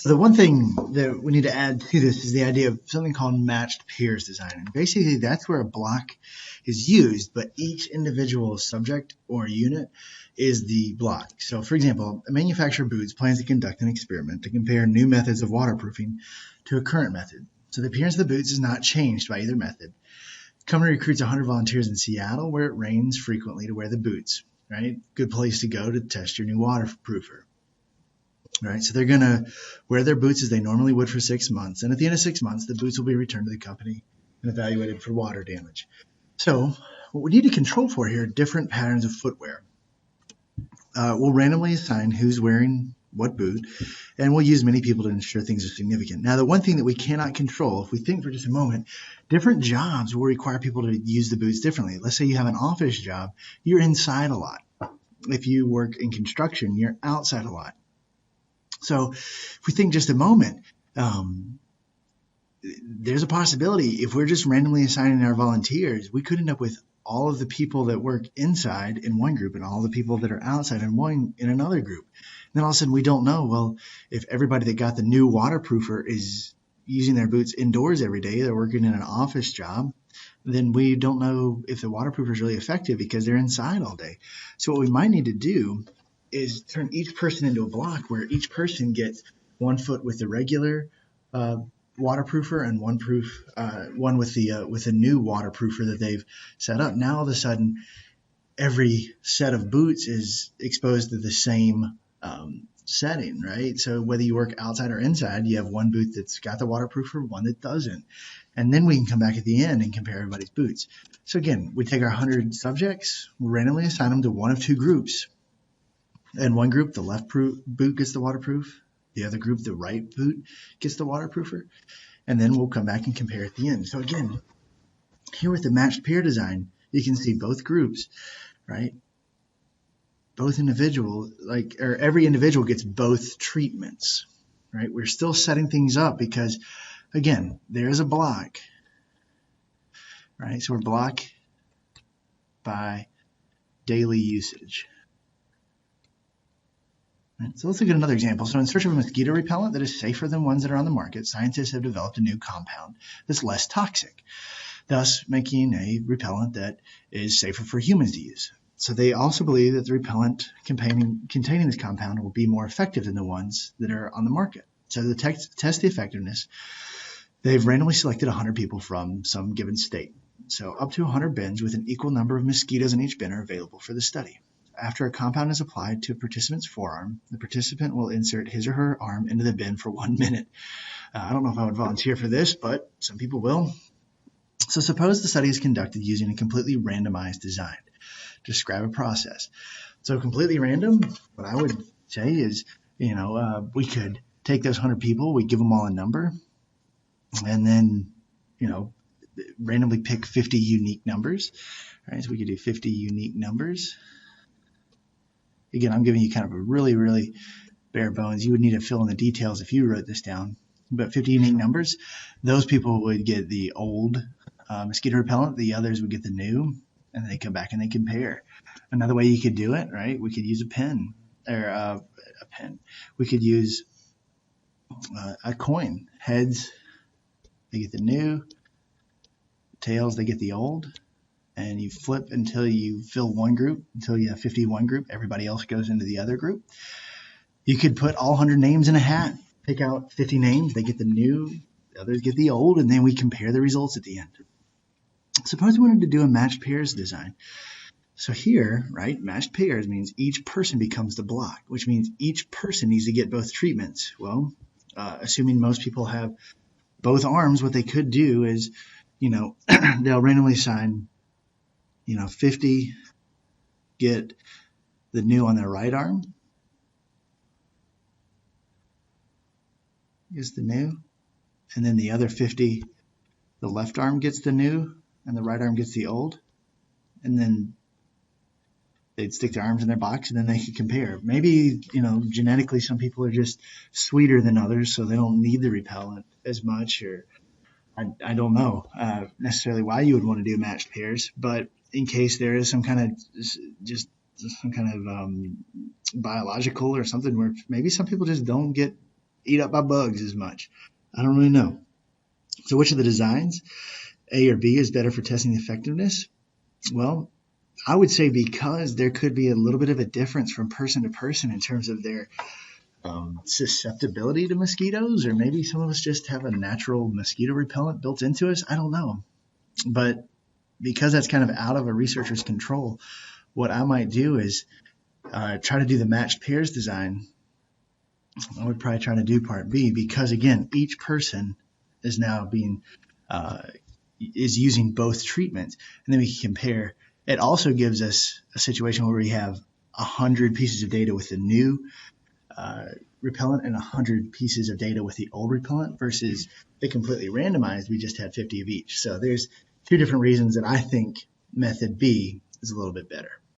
So the one thing that we need to add to this is the idea of something called matched pairs design. And basically, that's where a block is used, but each individual subject or unit is the block. So, for example, a manufacturer of boots plans to conduct an experiment to compare new methods of waterproofing to a current method. So the appearance of the boots is not changed by either method. The company recruits 100 volunteers in Seattle, where it rains frequently, to wear the boots, right? Good place to go to test your new waterproofer. Right, so they're going to wear their boots as they normally would for 6 months. And at the end of 6 months, the boots will be returned to the company and evaluated for water damage. So what we need to control for here are different patterns of footwear. We'll randomly assign who's wearing what boot, and we'll use many people to ensure things are significant. Now, the one thing that we cannot control, if we think for just a moment, different jobs will require people to use the boots differently. Let's say you have an office job, you're inside a lot. If you work in construction, you're outside a lot. So if we think just a moment, there's a possibility if we're just randomly assigning our volunteers, we could end up with all of the people that work inside in one group and all the people that are outside in another group. And then all of a sudden we don't know, well, if everybody that got the new waterproofer is using their boots indoors every day, they're working in an office job, then we don't know if the waterproofer is really effective because they're inside all day. So what we might need to do is turn each person into a block where each person gets 1 foot with the regular waterproofer and one with the new waterproofer that they've set up. Now all of a sudden, every set of boots is exposed to the same setting, right? So whether you work outside or inside, you have one boot that's got the waterproofer, one that doesn't. And then we can come back at the end and compare everybody's boots. So again, we take our 100 subjects, randomly assign them to one of two groups. In one group, the left boot gets the waterproof. The other group, the right boot, gets the waterproofer. And then we'll come back and compare at the end. So again, here with the matched pair design, you can see both groups, right? Both individuals, every individual gets both treatments, right? We're still setting things up because, again, there's a block, right? So we're block by daily usage. So let's look at another example. So in search of a mosquito repellent that is safer than ones that are on the market, scientists have developed a new compound that's less toxic, thus making a repellent that is safer for humans to use. So they also believe that the repellent containing this compound will be more effective than the ones that are on the market. So to test the effectiveness, they've randomly selected 100 people from some given state. So up to 100 bins with an equal number of mosquitoes in each bin are available for the study. After a compound is applied to a participant's forearm, the participant will insert his or her arm into the bin for 1 minute. I don't know if I would volunteer for this, but some people will. So suppose the study is conducted using a completely randomized design. Describe a process. So completely random, what I would say is, we could take those 100 people, we give them all a number, and then, randomly pick 50 unique numbers. All right, so we could do 50 unique numbers. Again, I'm giving you kind of a really, really bare bones. You would need to fill in the details if you wrote this down. But 50 unique numbers, those people would get the old mosquito repellent. The others would get the new, and they come back and they compare. Another way you could do it, right? We could use a pen or a pen. We could use a coin. Heads, they get the new. Tails, they get the old. And you flip until you fill one group, until you have 51 group. Everybody else goes into the other group. You could put all 100 names in a hat, pick out 50 names. They get the new, the others get the old, and then we compare the results at the end. Suppose we wanted to do a matched pairs design. So here, right, matched pairs means each person becomes the block, which means each person needs to get both treatments. Well, assuming most people have both arms, what they could do is, they'll randomly assign 50 get the new on their right arm. Is the new. And then the other 50, the left arm gets the new and the right arm gets the old. And then they'd stick their arms in their box and then they could compare. Maybe, genetically some people are just sweeter than others, so they don't need the repellent as much, or I don't know necessarily why you would want to do matched pairs, but in case there is some kind of biological or something where maybe some people just don't get eat up by bugs as much. I don't really know. So which of the designs, A or B, is better for testing the effectiveness? Well, I would say because there could be a little bit of a difference from person to person in terms of their susceptibility to mosquitoes, or maybe some of us just have a natural mosquito repellent built into us. I don't know. But because that's kind of out of a researcher's control, what I might do is try to do the matched pairs design. I would probably try to do part B because, again, each person is now is using both treatments, and then we can compare. It also gives us a situation where we have 100 pieces of data with the new repellent and 100 pieces of data with the old repellent versus the completely randomized. We just had 50 of each. So there's two different reasons that I think method B is a little bit better.